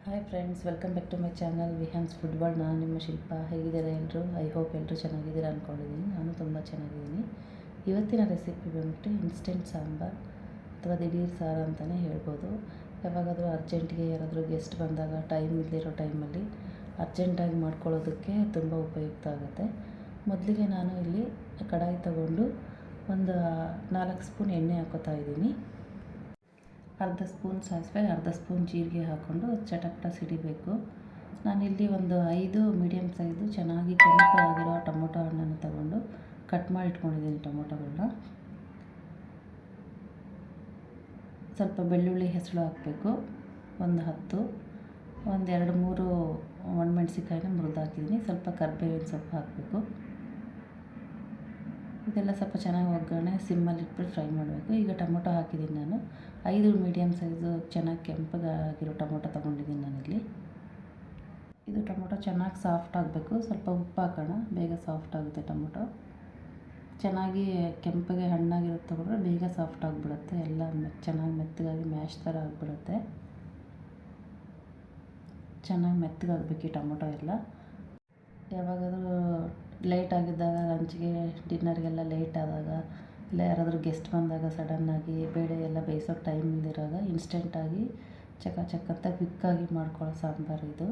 Hi friends, welcome back to my channel Vihan's food world. ನಾನು ನಿಮ್ಮ ಶಿಲ್ಪ. ಹೇಗಿದ್ದೀರಾ ಎಲ್ಲರೂ? ಐ ಹೋಪ್ ಎಲ್ಲರೂ ಚೆನ್ನಾಗಿದ್ದೀರಾ ಅಂದ್ಕೊಂಡಿದ್ದೀನಿ. ನಾನು ತುಂಬ ಚೆನ್ನಾಗಿದ್ದೀನಿ. ಇವತ್ತಿನ ರೆಸಿಪಿ ಬಂದ್ಬಿಟ್ಟು ಇನ್ಸ್ಟೆಂಟ್ ಸಾಂಬಾರ್ ಅಥವಾ ದಿಢೀರ್ ಸಾರು ಅಂತಲೇ ಹೇಳ್ಬೋದು. ಯಾವಾಗಾದರೂ ಅರ್ಜೆಂಟಿಗೆ ಯಾರಾದರೂ ಗೆಸ್ಟ್ ಬಂದಾಗ ಟೈಮ್ ಇಲ್ಲದಿರೋ ಟೈಮಲ್ಲಿ ಅರ್ಜೆಂಟಾಗಿ ಮಾಡ್ಕೊಳ್ಳೋದಕ್ಕೆ ತುಂಬ ಉಪಯುಕ್ತ ಆಗುತ್ತೆ. ಮೊದಲಿಗೆ ನಾನು ಇಲ್ಲಿ ಕಡಾಯಿ ತಗೊಂಡು ಒಂದು 4 ಸ್ಪೂನ್ ಎಣ್ಣೆ ಹಾಕೋತಾ ಇದ್ದೀನಿ. ಅರ್ಧ ಸ್ಪೂನ್ ಸಾಸಿವೆ, ಅರ್ಧ ಸ್ಪೂನ್ ಜೀರಿಗೆ ಹಾಕ್ಕೊಂಡು ಚಟಪಟ ಸಿಡಿಬೇಕು. ನಾನಿಲ್ಲಿ ಒಂದು 5 ಮೀಡಿಯಮ್ ಸೈಜು ಚೆನ್ನಾಗಿ ಕೆಂಪು ಆಗಿರೋ ಟೊಮೊಟೊ ಹಣ್ಣನ್ನು ತಗೊಂಡು ಕಟ್ ಮಾಡಿ ಇಟ್ಕೊಂಡಿದ್ದೀನಿ. ಟೊಮೊಟೊಗಳನ್ನ ಸ್ವಲ್ಪ ಬೆಳ್ಳುಳ್ಳಿ ಹೆಸರು ಹಾಕಬೇಕು, ಒಂದು 10, ಒಂದು 2-3 ಒಣಮೆಣ್ಸಿಕಾಯಿನ ಮುರಿದು ಹಾಕಿದ್ದೀನಿ. ಸ್ವಲ್ಪ ಕರಿಬೇವಿನ ಸೊಪ್ಪು ಹಾಕಬೇಕು. ಇದೆಲ್ಲ ಸ್ವಲ್ಪ ಚೆನ್ನಾಗಿ ಒಗ್ಗರಣೆ ಸಿಮ್ಮಲ್ಲಿ ಇಟ್ಬಿಟ್ಟು ಫ್ರೈ ಮಾಡಬೇಕು. ಈಗ ಟೊಮೊಟೊ ಹಾಕಿದ್ದೀನಿ. ನಾನು 5 ಮೀಡಿಯಮ್ ಸೈಜು ಚೆನ್ನಾಗಿ ಕೆಂಪಗಾಗಿರೋ ಟೊಮೊಟೊ ತೊಗೊಂಡಿದ್ದೀನಿ ನಾನಿಲ್ಲಿ. ಇದು ಟೊಮೊಟೊ ಚೆನ್ನಾಗಿ ಸಾಫ್ಟ್ ಆಗಬೇಕು. ಸ್ವಲ್ಪ ಉಪ್ಪು ಹಾಕೋಣ, ಬೇಗ ಸಾಫ್ಟ್ ಆಗುತ್ತೆ ಟೊಮೊಟೊ. ಚೆನ್ನಾಗಿ ಕೆಂಪಗೆ ಹಣ್ಣಾಗಿರೋದು ತೊಗೊಂಡ್ರೆ ಬೇಗ ಸಾಫ್ಟ್ ಆಗಿಬಿಡುತ್ತೆ. ಎಲ್ಲ ಚೆನ್ನಾಗಿ ಮೆತ್ತಗಾಗಿ ಮ್ಯಾಶ್ ಥರ ಆಗಿಬಿಡುತ್ತೆ. ಚೆನ್ನಾಗಿ ಮೆತ್ತಗಾಗಬೇಕು ಈ ಟೊಮೊಟೊ ಎಲ್ಲ. ಯಾವಾಗಾದರೂ ಲೇಟ್ ಆಗಿದ್ದಾಗ, ಲಂಚ್ಗೆ ಡಿನ್ನರ್ಗೆಲ್ಲ ಲೇಟ್ ಆದಾಗ, ಇಲ್ಲ ಯಾರಾದರೂ ಗೆಸ್ಟ್ ಬಂದಾಗ ಸಡನ್ನಾಗಿ ಬೇಳೆ ಎಲ್ಲ ಬೇಯಿಸೋಕ್ಕೆ ಟೈಮ್ ಇಲ್ದಿರಾಗ ಇನ್ಸ್ಟೆಂಟಾಗಿ ಚಕ ಅಂತ ಕ್ವಿಕ್ಕಾಗಿ ಮಾಡ್ಕೊಳ್ಳೋ ಸಾಂಬಾರು ಇದು.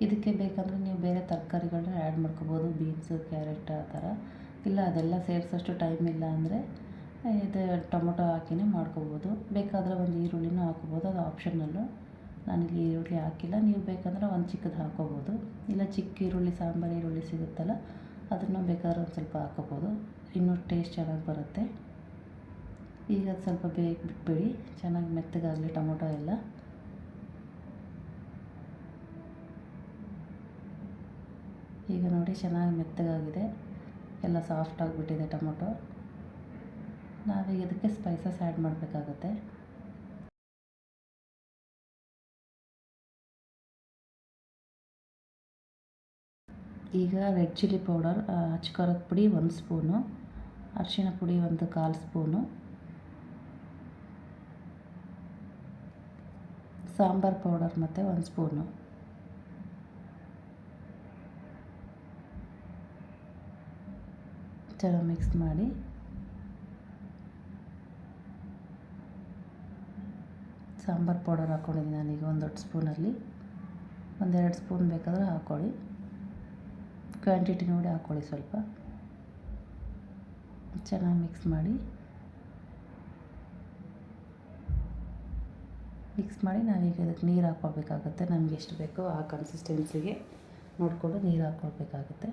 ಇದಕ್ಕೆ ಬೇಕಂದರೆ ನೀವು ಬೇರೆ ತರಕಾರಿಗಳನ್ನ ಆ್ಯಡ್ ಮಾಡ್ಕೋಬೋದು, ಬೀನ್ಸು, ಕ್ಯಾರೆಟ್ ಆ ಥರ. ಇಲ್ಲ ಅದೆಲ್ಲ ಸೇರಿಸೋಷ್ಟು ಟೈಮ್ ಇಲ್ಲ ಅಂದರೆ ಇದು ಟೊಮೊಟೊ ಹಾಕಿನೇ ಮಾಡ್ಕೋಬೋದು. ಬೇಕಾದರೆ ಒಂದು ಈರುಳ್ಳಿನೂ ಹಾಕ್ಕೋಬೋದು, ಅದು ಆಪ್ಷನಲ್ಲು. ನಾನಿಲ್ಲಿ ಈರುಳ್ಳಿ ಹಾಕಿಲ್ಲ. ನೀವು ಬೇಕಂದರೆ ಒಂದು ಚಿಕ್ಕದು ಹಾಕ್ಕೋಬೋದು, ಇಲ್ಲ ಚಿಕ್ಕ ಈರುಳ್ಳಿ, ಸಾಂಬಾರು ಈರುಳ್ಳಿ ಸಿಗುತ್ತಲ್ಲ ಅದನ್ನು ಬೇಕಾದ್ರೆ ಒಂದು ಸ್ವಲ್ಪ ಹಾಕ್ಕೋಬೋದು. ಇನ್ನೂ ಟೇಸ್ಟ್ ಚೆನ್ನಾಗಿ ಬರುತ್ತೆ. ಈಗ ಅದು ಸ್ವಲ್ಪ ಬೇಗ ಬಿಟ್ಬಿಡಿ, ಚೆನ್ನಾಗಿ ಮೆತ್ತಗಾಗಲಿ ಟೊಮೊಟೊ ಎಲ್ಲ. ಈಗ ನೋಡಿ ಚೆನ್ನಾಗಿ ಮೆತ್ತಗಾಗಿದೆ, ಎಲ್ಲ ಸಾಫ್ಟ್ ಆಗಿಬಿಟ್ಟಿದೆ ಟೊಮೊಟೊ. ನಾವೀಗ ಇದಕ್ಕೆ ಸ್ಪೈಸಸ್ ಆ್ಯಡ್ ಮಾಡಬೇಕಾಗತ್ತೆ. ಈಗ ರೆಡ್ ಚಿಲ್ಲಿ ಪೌಡರ್, ಅಚ್ಕಾರದ ಪುಡಿ 1 ಸ್ಪೂನು, ಅರಿಶಿಣ ಪುಡಿ ಒಂದು 1/4 ಸ್ಪೂನು, ಸಾಂಬಾರ್ ಪೌಡರ್ ಮತ್ತು 1 ಸ್ಪೂನು, ಚೆನ್ನಾಗಿ ಮಿಕ್ಸ್ ಮಾಡಿ ಸಾಂಬಾರ್ ಪೌಡರ್ ಹಾಕ್ಕೊಂಡಿದ್ದೀನಿ ನಾನೀಗ ಒಂದು ದೊಡ್ಡ ಸ್ಪೂನಲ್ಲಿ. 1-2 ಸ್ಪೂನ್ ಬೇಕಾದರೆ ಹಾಕ್ಕೊಳ್ಳಿ, ಕ್ವಾಂಟಿಟಿ ನೋಡಿ ಹಾಕ್ಕೊಳ್ಳಿ. ಸ್ವಲ್ಪ ಚೆನ್ನಾಗಿ ಮಿಕ್ಸ್ ಮಾಡಿ ನಾವೀಗ ಇದಕ್ಕೆ ನೀರು ಹಾಕ್ಕೊಳ್ಬೇಕಾಗತ್ತೆ. ನಮಗೆ ಎಷ್ಟು ಬೇಕೋ ಆ ಕನ್ಸಿಸ್ಟೆನ್ಸಿಗೆ ನೋಡಿಕೊಂಡು ನೀರು ಹಾಕ್ಕೊಳ್ಬೇಕಾಗುತ್ತೆ.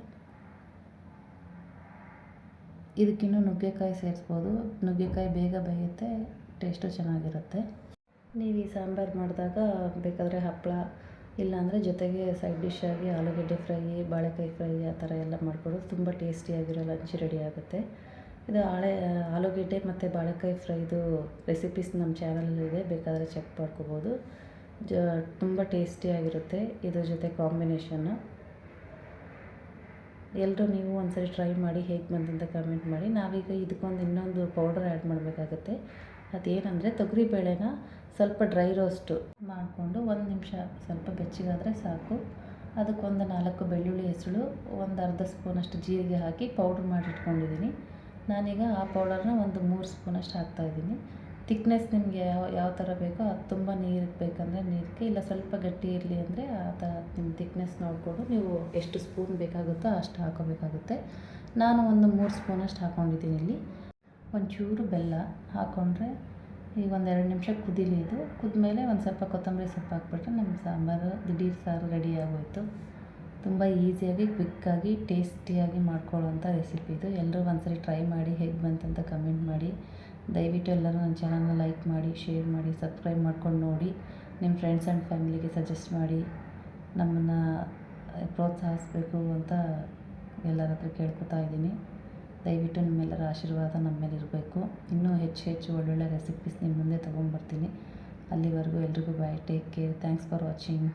ಇದಕ್ಕಿನ್ನೂ ನುಗ್ಗೆಕಾಯಿ ಸೇರಿಸ್ಬೋದು. ನುಗ್ಗೆಕಾಯಿ ಬೇಗ ಬೇಯುತ್ತೆ, ಟೇಸ್ಟು ಚೆನ್ನಾಗಿರುತ್ತೆ. ನೀವು ಈ ಸಾಂಬಾರು ಮಾಡಿದಾಗ ಬೇಕಾದರೆ ಹಪ್ಪಳ, ಇಲ್ಲಾಂದರೆ ಜೊತೆಗೆ ಸೈಡ್ ಡಿಶ್ಶಾಗಿ ಆಲೂಗಡ್ಡೆ ಫ್ರೈ, ಬಾಳೆಕಾಯಿ ಫ್ರೈ ಆ ಥರ ಎಲ್ಲ ಮಾಡಿಕೊಡೋದು ತುಂಬ ಟೇಸ್ಟಿಯಾಗಿರೋ ಲಂಚ್ ರೆಡಿ ಆಗುತ್ತೆ. ಇದು ಆಲೂಗೆಡ್ಡೆ ಮತ್ತು ಬಾಳೆಕಾಯಿ ಫ್ರೈದು ರೆಸಿಪೀಸ್ ನಮ್ಮ ಚಾನಲಲ್ಲಿದೆ, ಬೇಕಾದರೆ ಚೆಕ್ ಮಾಡ್ಕೋಬೋದು. ತುಂಬ ಟೇಸ್ಟಿಯಾಗಿರುತ್ತೆ ಇದ್ರ ಜೊತೆ ಕಾಂಬಿನೇಷನ್ನು. ಎಲ್ಲರೂ ನೀವು ಒಂದ್ಸರಿ ಟ್ರೈ ಮಾಡಿ, ಹೇಗೆ ಬಂದಂತ ಕಮೆಂಟ್ ಮಾಡಿ. ನಾವೀಗ ಇದಕ್ಕೊಂದು ಇನ್ನೊಂದು ಪೌಡರ್ ಆ್ಯಡ್ ಮಾಡಬೇಕಾಗತ್ತೆ. ಅದೇನೆಂದರೆ ತೊಗರಿಬೇಳೆನ ಸ್ವಲ್ಪ ಡ್ರೈ ರೋಸ್ಟು ಮಾಡಿಕೊಂಡು 1 ನಿಮಿಷ ಸ್ವಲ್ಪ ಬೆಚ್ಚಗಾದರೆ ಸಾಕು. ಅದಕ್ಕೊಂದು 4 ಬೆಳ್ಳುಳ್ಳಿ ಹೆಸಳು, ಒಂದು ಅರ್ಧ ಸ್ಪೂನಷ್ಟು ಜೀರಿಗೆ ಹಾಕಿ ಪೌಡ್ರ್ ಮಾಡಿ ಇಟ್ಕೊಂಡಿದ್ದೀನಿ. ನಾನೀಗ ಆ ಪೌಡರ್ನ ಒಂದು 3 ಸ್ಪೂನಷ್ಟು ಹಾಕ್ತಾಯಿದ್ದೀನಿ. ತಿಕ್ನೆಸ್ ನಿಮಗೆ ಯಾವ ಥರ ಬೇಕೋ, ಅದು ತುಂಬ ನೀರು ಬೇಕಂದರೆ ನೀರಿಗೆ, ಇಲ್ಲ ಸ್ವಲ್ಪ ಗಟ್ಟಿ ಇರಲಿ ಅಂದರೆ ಆ ಥರ ನಿಮ್ಮ ತಿಕ್ನೆಸ್ ನೋಡಿಕೊಂಡು ನೀವು ಎಷ್ಟು ಸ್ಪೂನ್ ಬೇಕಾಗುತ್ತೋ ಅಷ್ಟು ಹಾಕ್ಕೋಬೇಕಾಗುತ್ತೆ. ನಾನು ಒಂದು 3 ಸ್ಪೂನಷ್ಟು ಹಾಕ್ಕೊಂಡಿದ್ದೀನಿ ಇಲ್ಲಿ. ಒಂಚೂರು ಬೆಲ್ಲ ಹಾಕ್ಕೊಂಡ್ರೆ ಈಗ 1-2 ನಿಮಿಷ ಕುದೀಲಿ. ಇದು ಕುದ್ಮೇಲೆ ಒಂದು ಸ್ವಲ್ಪ ಕೊತ್ತಂಬರಿ ಸೊಪ್ಪು ಹಾಕ್ಬಿಟ್ರೆ ನಮ್ಮ ಸಾಂಬಾರು ದಿಢೀರ್ ಸಾರು ರೆಡಿ ಆಗೋಯಿತು. ತುಂಬ ಈಸಿಯಾಗಿ, ಕ್ವಿಕ್ಕಾಗಿ, ಟೇಸ್ಟಿಯಾಗಿ ಮಾಡ್ಕೊಳ್ಳೋವಂಥ ರೆಸಿಪಿ ಇದು. ಎಲ್ಲರೂ ಒಂದ್ಸರಿ ಟ್ರೈ ಮಾಡಿ, ಹೇಗೆ ಬಂತಂತ ಕಮೆಂಟ್ ಮಾಡಿ. ದಯವಿಟ್ಟು ಎಲ್ಲರೂ ನನ್ನ ಚಾನಲ್ನ ಲೈಕ್ ಮಾಡಿ, ಶೇರ್ ಮಾಡಿ, ಸಬ್ಸ್ಕ್ರೈಬ್ ಮಾಡ್ಕೊಂಡು ನೋಡಿ. ನಿಮ್ಮ ಫ್ರೆಂಡ್ಸ್ ಆ್ಯಂಡ್ ಫ್ಯಾಮಿಲಿಗೆ ಸಜೆಸ್ಟ್ ಮಾಡಿ. ನಮ್ಮನ್ನು ಪ್ರೋತ್ಸಾಹಿಸಬೇಕು ಅಂತ ಎಲ್ಲರ ಹತ್ರ ಕೇಳ್ಕೊತಾ ಇದ್ದೀನಿ. ದಯವಿಟ್ಟು ನಿಮ್ಮೆಲ್ಲರ ಆಶೀರ್ವಾದ ನಮ್ಮ ಮೇಲೆ ಇರಬೇಕು. ಇನ್ನೂ ಹೆಚ್ಚು ಒಳ್ಳೊಳ್ಳೆ ರೆಸಿಪೀಸ್ ನಿಮ್ಮ ಮುಂದೆ ತೊಗೊಂಡ್ಬರ್ತೀನಿ. ಅಲ್ಲಿವರೆಗೂ ಎಲ್ರಿಗೂ bye, take care, thanks for watching.